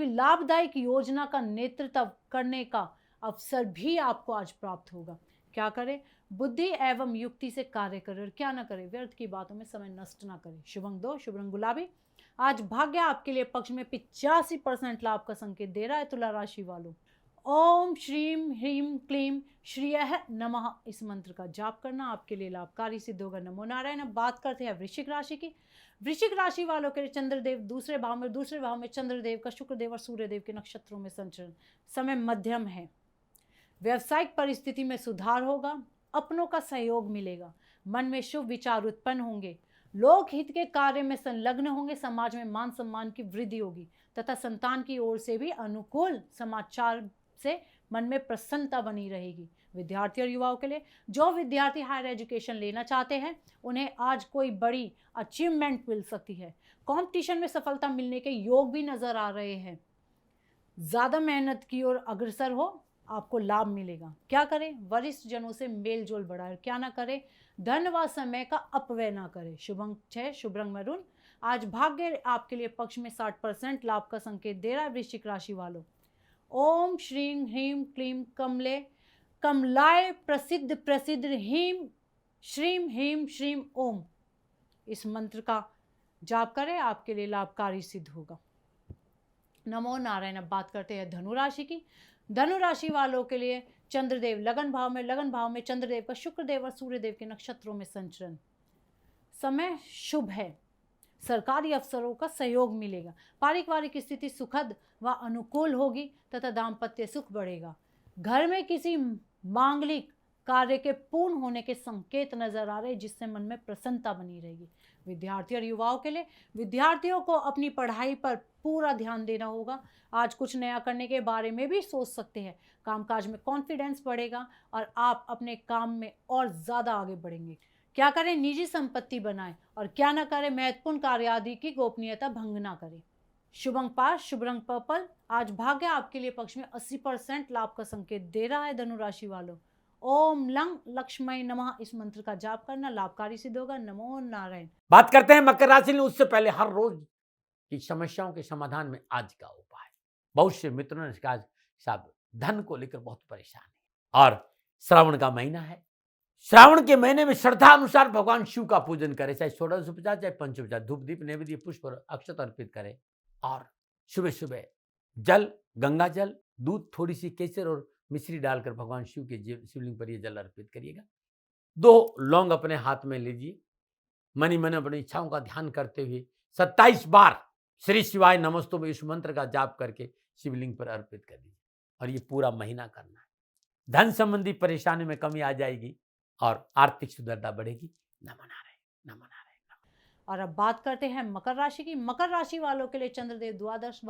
लाभदायक योजना का नेतृत्व करने का अवसर भी आपको आज प्राप्त होगा। क्या करें? बुद्धि एवं युक्ति से कार्य करें और क्या ना करें, व्यर्थ की बातों में समय नष्ट ना करें। शुभ अंक 2, शुभ रंग गुलाबी। आज भाग्य आपके लिए पक्ष में 85% लाभ का संकेत दे रहा है। तुला राशि वालों, ओम श्रीम ह्रीम क्लीम श्रीयः नमः इस मंत्र का जाप करना आपके लिए लाभकारी सिद्ध होगा। नमो नारायण। अब बात करते हैं वृश्चिक राशि की। वृश्चिक राशि वालों के लिए चंद्रदेव दूसरे भाव में चंद्रदेव का शुक्रदेव और सूर्यदेव के नक्षत्रों में संचरण। समय मध्यम है। व्यवसायिक परिस्थिति में सुधार होगा। अपनों का सहयोग मिलेगा। मन में शुभ विचार उत्पन्न होंगे। लोक हित के कार्य में संलग्न होंगे। समाज में मान सम्मान की वृद्धि होगी तथा संतान की ओर से भी अनुकूल समाचार से मन में प्रसन्नता बनी रहेगी। विद्यार्थी और युवाओं के लिए, जो विद्यार्थी हायर एजुकेशन लेना चाहते हैं उन्हें आज कोई बड़ी अचीवमेंट मिल सकती है। कंपटीशन में सफलता मिलने के योग भी नजर आ रहे हैं। ज़्यादा मेहनत की ओर अग्रसर हो, आपको लाभ मिलेगा। क्या करें? वरिष्ठ जनों से मेल जोल बढ़ाए। क्या ना करें? धन व समय का अपव्यय ना करें। शुभ अंक 6, शुभ रंग मैरून। आज भाग्य आपके लिए पक्ष में 60% लाभ का संकेत दे रहा है। वृश्चिक राशि वालों, ओम श्रीं ह्रीं क्लीं कमलाय प्रसिद्ध ह्रीं श्रीं ओम इस मंत्र का जाप करें, आपके लिए लाभकारी सिद्ध होगा। नमो नारायण। अब बात करते हैं धनु राशि की। धनु राशि वालों के लिए चंद्रदेव लगन भाव में चंद्रदेव का शुक्रदेव और सूर्यदेव के नक्षत्रों में संचरण। समय शुभ है। सरकारी अफसरों का सहयोग मिलेगा। पारिवारिक स्थिति सुखद व अनुकूल होगी तथा दाम्पत्य सुख बढ़ेगा। घर में किसी मांगलिक कार्य के पूर्ण होने के संकेत नजर आ रहे, जिससे मन में प्रसन्नता बनी रहेगी। विद्यार्थी और युवाओं के लिए, विद्यार्थियों को अपनी पढ़ाई पर पूरा ध्यान देना होगा। आज कुछ नया करने के बारे में भी सोच सकते हैं। कामकाज में कॉन्फिडेंस बढ़ेगा और आप अपने काम में और ज़्यादा आगे बढ़ेंगे। क्या करें? निजी संपत्ति बनाएं और क्या ना करें? महत्वपूर्ण कार्य आदि की गोपनीयता भंग ना करें। शुभ अंक 5, शुभ रंग पर्पल। आज भाग्य आपके लिए पक्ष में 80% लाभ का संकेत दे रहा है। धनु राशि वालों, ओम लंग लक्ष्मय नमः इस मंत्र का जाप करना लाभकारी सिद्ध होगा। नमो नारायण। बात करते हैं मकर राशि में। उससे पहले हर रोज की समस्याओं के समाधान में आज का उपाय। बहुत से मित्रों ने कहा साहब धन को लेकर बहुत परेशान है और श्रावण का महीना है। श्रावण के महीने में श्रद्धा अनुसार भगवान शिव का पूजन करें, चाहे 1650 चाहे 550, धूप दीप नैवेद्य पुष्प और अक्षत अर्पित करें और सुबह सुबह जल, गंगा जल, दूध, थोड़ी सी केसर और मिश्री डालकर भगवान शिव के शिवलिंग पर ये जल अर्पित करिएगा। 2 लौंग अपने हाथ में लीजिए। मनी मन अपनी इच्छाओं का ध्यान करते हुए 27 बार श्री शिवाय नमस्तुभ्यं इस मंत्र का जाप करके शिवलिंग पर अर्पित कर दीजिए और ये पूरा महीना करना है। धन संबंधी परेशानी में कमी आ जाएगी और आर्थिक सुदृढ़ता बढ़ेगी। नमो नारायण, नमो नारायण। और अब बात करते हैं मकर राशि की। मकर राशि वालों के लिए चंद्रदेव द्वादश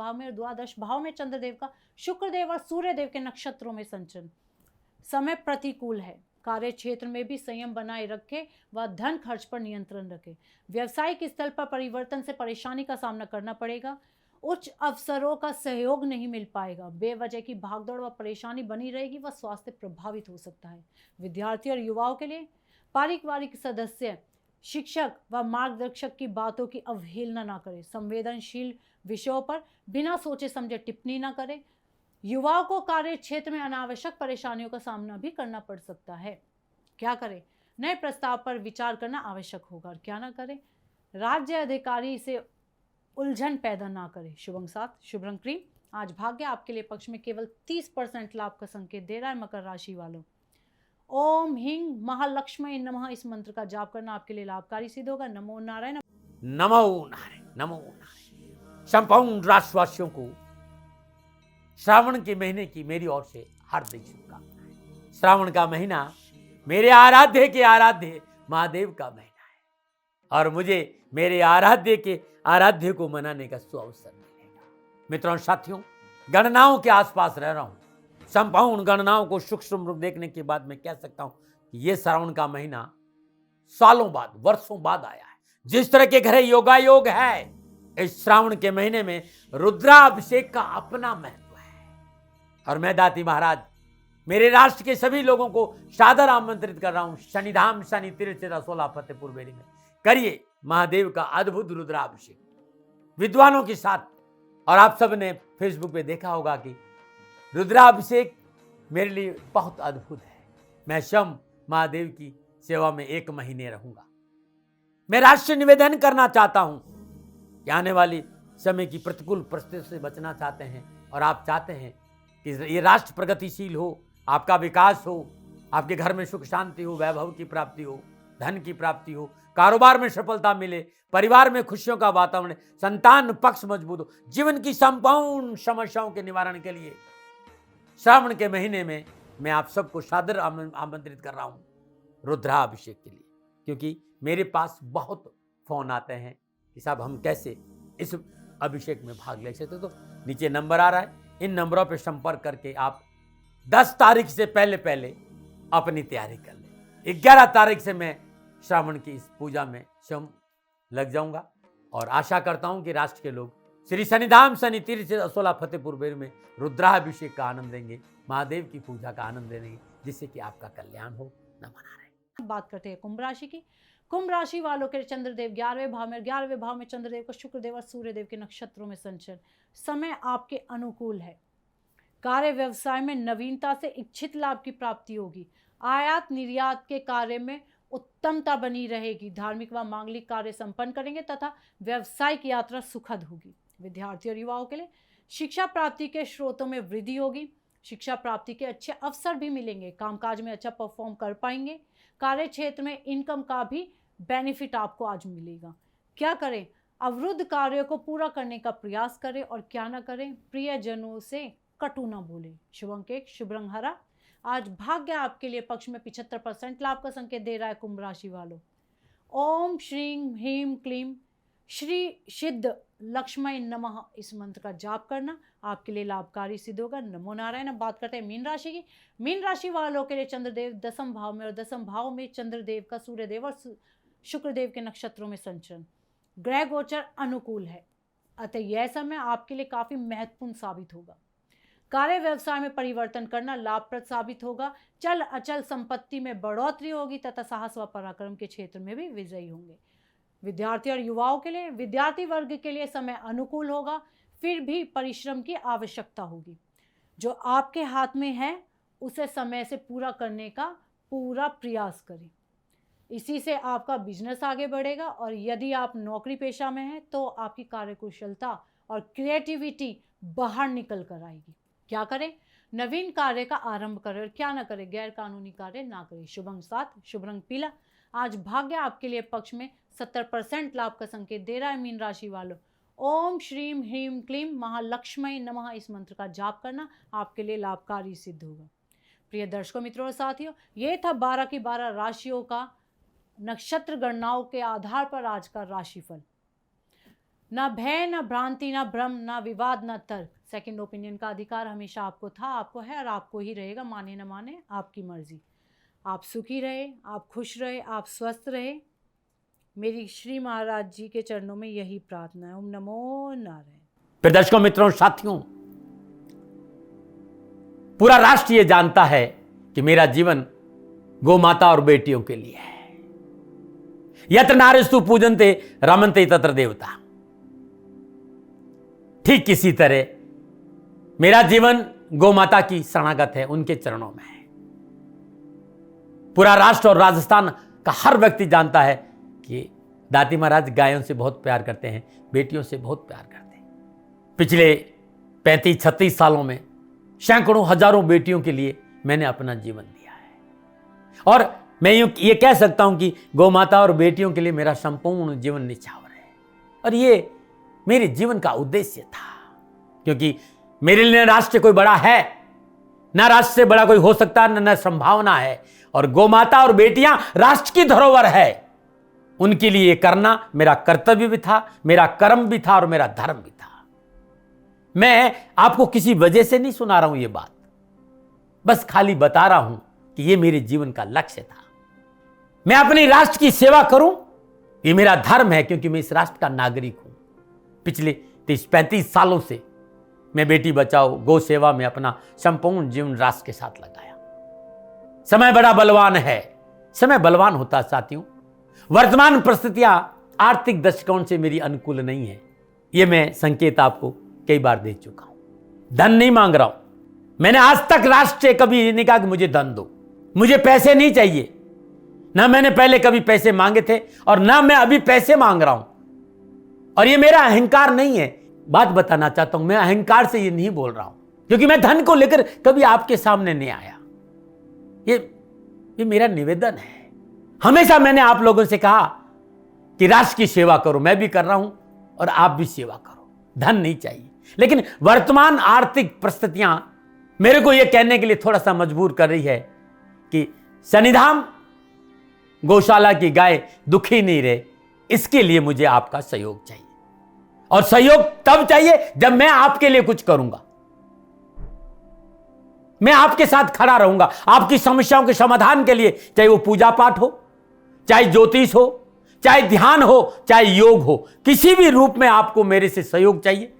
भाव में चंद्रदेव का शुक्रदेव और सूर्यदेव के नक्षत्रों में संचरण। समय प्रतिकूल है। कार्य क्षेत्र में भी संयम बनाए रखें व धन खर्च पर नियंत्रण रखें। व्यावसायिक स्थल पर परिवर्तन से परेशानी का सामना करना पड़ेगा। उच्च अफसरों का सहयोग नहीं मिल पाएगा। बेवजह की भागदौड़ व परेशानी बनी रहेगी व स्वास्थ्य प्रभावित हो सकता है। विद्यार्थी और युवाओं के लिए पारिवारिक सदस्य, शिक्षक व मार्गदर्शक की बातों की अवहेलना ना करें। संवेदनशील विषयों पर बिना सोचे समझे टिप्पणी ना करें। युवाओं को कार्य क्षेत्र में अनावश्यक परेशानियों का सामना भी करना पड़ सकता है। क्या करें? नए प्रस्ताव पर विचार करना आवश्यक होगा और क्या ना करें? राज्य अधिकारी से उलझन पैदा ना करें। शुभ अंक 7, शुभ रंग क्रीम। आज भाग्य आपके लिए पक्ष में केवल 30% लाभ का संकेत दे रहा है। मकर राशि वालों, ओम ह्रीं महालक्ष्मी नमः इस मंत्र का जाप करना आपके लिए लाभकारी सिद्ध होगा। नमो नारायण, नमो नारायण, नमो नारायण। संपूर्ण राशिवासियों को श्रावण के महीने की मेरी ओर से हार्दिक शुभकामनाएं। श्रावण का महीना मेरे आराध्य के आराध्य महादेव का महीना है और मुझे मेरे आराध्य को मनाने का सुअवसर मिलेगा। मित्रों साथियों, गणनाओं के आसपास रह रहा हूं। संपूर्ण गणनाओं को सूक्ष्म रूप देखने के बाद मैं कह सकता हूं कि यह श्रावण का महीना सालों बाद, वर्षों बाद आया है। जिस तरह के घरे योगायोग है, इस श्रावण के महीने में रुद्राभिषेक का अपना महत्व है। और मैं दाती महाराज मेरे राष्ट्र के सभी लोगों को सादर आमंत्रित कर रहा हूं। शनिधाम शनि तीर्थ 16 फतेहपुर बेरी में करिए महादेव का अद्भुत रुद्राभिषेक विद्वानों के साथ। और आप सब ने फेसबुक पे देखा होगा कि रुद्राभिषेक मेरे लिए बहुत अद्भुत है। मैं स्वयं महादेव की सेवा में 1 महीने रहूंगा। मैं राष्ट्र से निवेदन करना चाहता हूं कि आने वाली समय की प्रतिकूल परिस्थितियों से बचना चाहते हैं और आप चाहते हैं कि ये राष्ट्र प्रगतिशील हो, आपका विकास हो, आपके घर में सुख शांति हो, वैभव की प्राप्ति हो, धन की प्राप्ति हो, कारोबार में सफलता मिले, परिवार में खुशियों का वातावरण, संतान पक्ष मजबूत हो, जीवन की संपूर्ण समस्याओं के निवारण के लिए श्रावण के महीने में मैं आप सबको सादर आमंत्रित कर रहा हूं रुद्राभिषेक के लिए। क्योंकि मेरे पास बहुत फोन आते हैं कि साहब हम कैसे इस अभिषेक में भाग ले सकते। तो नीचे नंबर आ रहा है, इन नंबरों पर संपर्क करके आप 10 तारीख से पहले अपनी तैयारी कर लें। 11 तारीख से मैं श्रावण की इस पूजा में स्वयं लग जाऊंगा और आशा करता हूं कि राष्ट्र के लोग श्री शनिधाम शनि तीर्थ 16 फतेहपुर बेर में रुद्राभिषेक का आनंद लेंगे, महादेव की पूजा का आनंद लेंगे, जिससे कि आपका कल्याण हो। नमन नारायण। बात करते हैं कुंभ राशि की। कुंभ राशि वालों के चंद्रदेव 11वें भाव में, 11वें भाव में चंद्रदेव को शुक्रदेव और सूर्यदेव के नक्षत्रों में संचरण। समय आपके अनुकूल है। कार्य व्यवसाय में नवीनता से इच्छित लाभ की प्राप्ति होगी। आयात निर्यात के कार्य में उत्तमता बनी रहेगी। धार्मिक व मांगलिक कार्य संपन्न करेंगे तथा व्यवसायिक यात्रा सुखद होगी। विद्यार्थी और युवाओं के लिए शिक्षा प्राप्ति के स्रोतों में वृद्धि होगी। शिक्षा प्राप्ति के अच्छे अवसर भी मिलेंगे। कामकाज में अच्छा परफॉर्म कर पाएंगे। कार्य क्षेत्र में इनकम का भी बेनिफिट आपको आज मिलेगा। क्या करें? अवरुद्ध कार्यों को पूरा करने का प्रयास करें और क्या ना करें, प्रियजनों से कटु न बोले। शुभ अंक 1, शुभ रंग हरा। आज भाग्य आपके लिए पक्ष में 75% लाभ का संकेत दे रहा है। कुंभ राशि वालों, ओम श्रीं ह्रीं क्लीं श्री सिद्ध लक्ष्मी नमः इस मंत्र का जाप करना आपके लिए लाभकारी सिद्ध होगा। नमो नारायण। अब बात करते हैं मीन राशि की। मीन राशि वालों के लिए चंद्रदेव 10वें भाव में और 10वें भाव में चंद्रदेव का सूर्यदेव और शुक्रदेव के नक्षत्रों में संचरण। ग्रह गोचर अनुकूल है, अतः यह समय आपके लिए काफी महत्वपूर्ण साबित होगा। कार्य व्यवसाय में परिवर्तन करना लाभप्रद साबित होगा। चल अचल संपत्ति में बढ़ोतरी होगी तथा साहस व पराक्रम के क्षेत्र में भी विजयी होंगे। विद्यार्थी और युवाओं के लिए, विद्यार्थी वर्ग के लिए समय अनुकूल होगा, फिर भी परिश्रम की आवश्यकता होगी। जो आपके हाथ में है उसे समय से पूरा करने का पूरा प्रयास करें। इसी से आपका बिजनेस आगे बढ़ेगा और यदि आप नौकरी पेशा में हैं तो आपकी कार्यकुशलता और क्रिएटिविटी बाहर निकल कर आएगी। क्या करें? नवीन कार्य का आरंभ करें और क्या ना करें, गैर कानूनी कार्य ना करें। शुभ अंक 7, शुभ रंग पीला। आज भाग्य आपके लिए पक्ष में 70% लाभ का संकेत दे रहा है। मीन राशि वालों, ओम श्रीं ह्रीं क्लीं महालक्ष्मी नमः इस मंत्र का जाप करना आपके लिए लाभकारी सिद्ध होगा। प्रिय दर्शकों, मित्रों और साथियों, ये था 12 की 12 राशियों का नक्षत्र गणनाओं के आधार पर आज का राशिफल। ना भय, ना भ्रांति, ना भ्रम, ना विवाद, ना तर्क। सेकंड ओपिनियन का अधिकार हमेशा आपको था, आपको है और आपको ही रहेगा। माने ना माने आपकी मर्जी। आप सुखी रहे, आप खुश रहे, आप स्वस्थ रहे। मेरी श्री महाराज जी के चरणों में यही प्रार्थना है। ओम नमो नारायण। फिर दर्शकों, मित्रों, साथियों, पूरा राष्ट्र ये जानता है कि मेरा जीवन गौ माता और बेटियों के लिए है। यत्र नारीस्तु पूजन्ते रमन्ते तत्र देवता। ठीक किसी तरह मेरा जीवन गौ माता की शरणागत है, उनके चरणों में है। पूरा राष्ट्र और राजस्थान का हर व्यक्ति जानता है कि दाती महाराज गायों से बहुत प्यार करते हैं, बेटियों से बहुत प्यार करते हैं। पिछले 35-36 सालों में सैकड़ों हजारों बेटियों के लिए मैंने अपना जीवन दिया है और मैं ये कह सकता हूं कि गौ माता और बेटियों के लिए मेरा संपूर्ण जीवन निछावर है। और ये मेरे जीवन का उद्देश्य था, क्योंकि मेरे लिए न राष्ट्र कोई बड़ा है, न राष्ट्र से बड़ा कोई हो सकता है, न संभावना है। और गौमाता और बेटियां राष्ट्र की धरोहर है। उनके लिए करना मेरा कर्तव्य भी था, मेरा कर्म भी था और मेरा धर्म भी था। मैं आपको किसी वजह से नहीं सुना रहा हूं ये बात, बस खाली बता रहा हूं कि ये मेरे जीवन का लक्ष्य था। मैं अपने राष्ट्र की सेवा करूं, ये मेरा धर्म है, क्योंकि मैं इस राष्ट्र का नागरिक हूं। पिछले 30-35 सालों से मैं बेटी बचाओ, गौ सेवा में अपना संपूर्ण जीवन राष्ट्र के साथ लगाया। समय बड़ा बलवान है, समय बलवान होता साथियों। वर्तमान परिस्थितियां आर्थिक दृष्टिकोण से मेरी अनुकूल नहीं है, यह मैं संकेत आपको कई बार दे चुका हूं। धन नहीं मांग रहा हूं। मैंने आज तक राष्ट्र से कभी नहीं कहा कि मुझे धन दो, मुझे पैसे नहीं चाहिए। ना मैंने पहले कभी पैसे मांगे थे और ना मैं अभी पैसे मांग रहा हूं। और ये मेरा अहंकार नहीं है। बात बताना चाहता हूं, मैं अहंकार से ये नहीं बोल रहा हूं, क्योंकि मैं धन को लेकर कभी आपके सामने नहीं आया। ये मेरा निवेदन है। हमेशा मैंने आप लोगों से कहा कि राष्ट्र की सेवा करो, मैं भी कर रहा हूं और आप भी सेवा करो। धन नहीं चाहिए, लेकिन वर्तमान आर्थिक परिस्थितियां मेरे को यह कहने के लिए थोड़ा सा मजबूर कर रही है कि सन्निधाम गौशाला की गाय दुखी नहीं रहे, इसके लिए मुझे आपका सहयोग चाहिए। और सहयोग तब चाहिए जब मैं आपके लिए कुछ करूंगा। मैं आपके साथ खड़ा रहूंगा, आपकी समस्याओं के समाधान के लिए, चाहे वो पूजा पाठ हो, चाहे ज्योतिष हो, चाहे ध्यान हो, चाहे योग हो, किसी भी रूप में आपको मेरे से सहयोग चाहिए।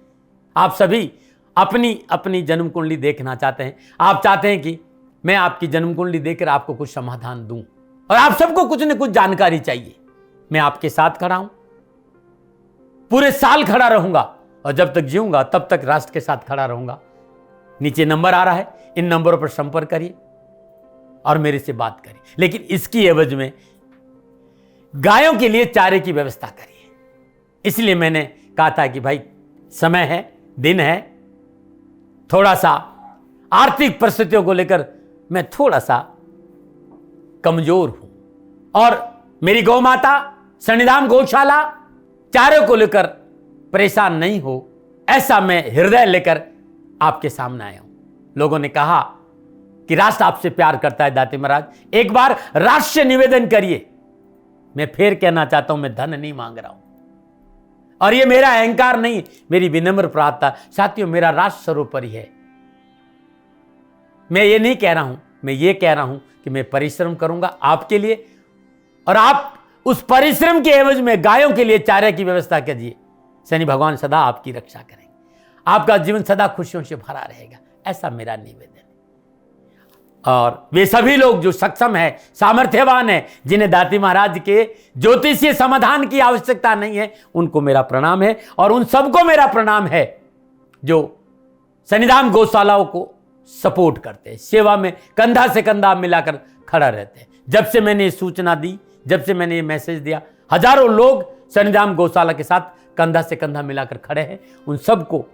आप सभी अपनी अपनी जन्म कुंडली देखना चाहते हैं। आप चाहते हैं कि मैं आपकी जन्म कुंडली देखकर आपको कुछ समाधान दूं, और आप सबको कुछ न कुछ जानकारी चाहिए। मैं आपके साथ खड़ा हूं, पूरे साल खड़ा रहूंगा, और जब तक जीऊंगा तब तक राष्ट्र के साथ खड़ा रहूंगा। नीचे नंबर आ रहा है, इन नंबरों पर संपर्क करिए और मेरे से बात करिए। लेकिन इसकी एवज में गायों के लिए चारे की व्यवस्था करिए। इसलिए मैंने कहा था कि भाई समय है, दिन है, थोड़ा सा आर्थिक परिस्थितियों को लेकर मैं थोड़ा सा कमजोर हूं, और मेरी गौ माता सन्निधाम गौशाला चारे को लेकर परेशान नहीं हो, ऐसा मैं हृदय लेकर आपके सामने आया हूं। लोगों ने कहा कि राष्ट्र आपसे प्यार करता है दाते महाराज, एक बार राष्ट्र से निवेदन करिए। मैं फिर कहना चाहता हूं, मैं धन नहीं मांग रहा हूं, और ये मेरा अहंकार नहीं, मेरी विनम्र प्रार्थना। साथियों, मेरा राष्ट्र सर्वोपरि है। मैं ये नहीं कह रहा हूं, मैं ये कह रहा हूं कि मैं परिश्रम करूंगा आपके लिए, और आप उस परिश्रम के एवज में गायों के लिए चारे की व्यवस्था कीजिए। शनि भगवान सदा आपकी रक्षा करेंगे, आपका जीवन सदा खुशियों से भरा रहेगा, ऐसा मेरा निवेदन है। और वे सभी लोग जो सक्षम है, सामर्थ्यवान है, जिन्हें दाती महाराज के ज्योतिषीय समाधान की आवश्यकता नहीं है, उनको मेरा प्रणाम है। और उन सबको मेरा प्रणाम है जो सन्निधाम गौशालाओं को सपोर्ट करते हैं, सेवा में कंधा से कंधा मिलाकर खड़ा रहते हैं। जब से मैंने ये सूचना दी, जब से मैंने ये मैसेज दिया, हजारों लोग सन्निधाम गौशाला के साथ कंधा से कंधा मिलाकर खड़े हैं। उन सबको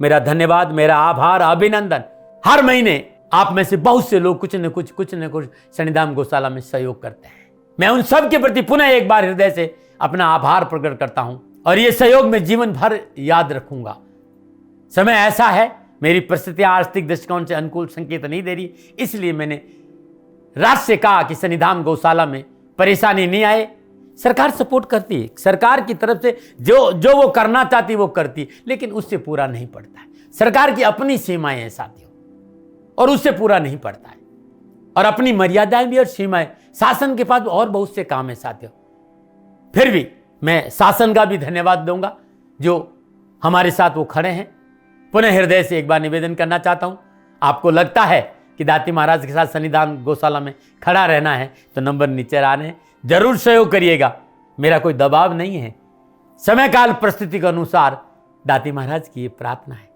मेरा धन्यवाद, मेरा आभार, अभिनंदन। हर महीने आप में से बहुत से लोग कुछ न कुछ सन्निधाम गौशाला में सहयोग करते हैं। मैं उन सब के प्रति पुनः एक बार हृदय से अपना आभार प्रकट करता हूं, और ये सहयोग मैं जीवन भर याद रखूंगा। समय ऐसा है, मेरी परिस्थितियां आर्थिक दृष्टिकोण से अनुकूल संकेत नहीं दे रही, इसलिए मैंने राष्ट्र से कहा कि सन्निधाम गौशाला में परेशानी नहीं आए। सरकार सपोर्ट करती है, सरकार की तरफ से जो वो करना चाहती वो करती, लेकिन उससे पूरा नहीं पड़ता है। सरकार की अपनी सीमाएं हैं साथियों, और उससे पूरा नहीं पड़ता है, और अपनी मर्यादाएं भी और सीमाएं। शासन के पास और बहुत से काम है साथियों। फिर भी मैं शासन का भी धन्यवाद दूंगा जो हमारे साथ वो खड़े हैं। पुनः हृदय से एक बार निवेदन करना चाहता हूं, आपको लगता है कि दाती महाराज के साथ सन्निधान गौशाला में खड़ा रहना है तो नंबर नीचे आ रहे हैं, जरूर सहयोग करिएगा। मेरा कोई दबाव नहीं है, समय काल परिस्थिति के अनुसार दाती महाराज की ये प्रार्थना है।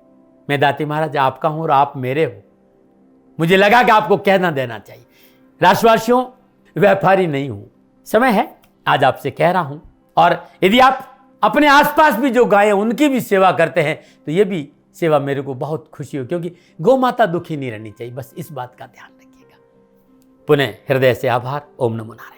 मैं दाती महाराज आपका हूं और आप मेरे हो। मुझे लगा कि आपको कहना देना चाहिए। राष्ट्रवासियों, व्यापारी नहीं हूं, समय है आज आपसे कह रहा हूं। और यदि आप अपने आसपास भी जो गायें उनकी भी सेवा करते हैं तो ये भी सेवा मेरे को बहुत खुशी हो, क्योंकि गौ माता दुखी नहीं रहनी चाहिए। बस इस बात का ध्यान रखिएगा। पुनः हृदय से आभार। ओम नमो नारायण।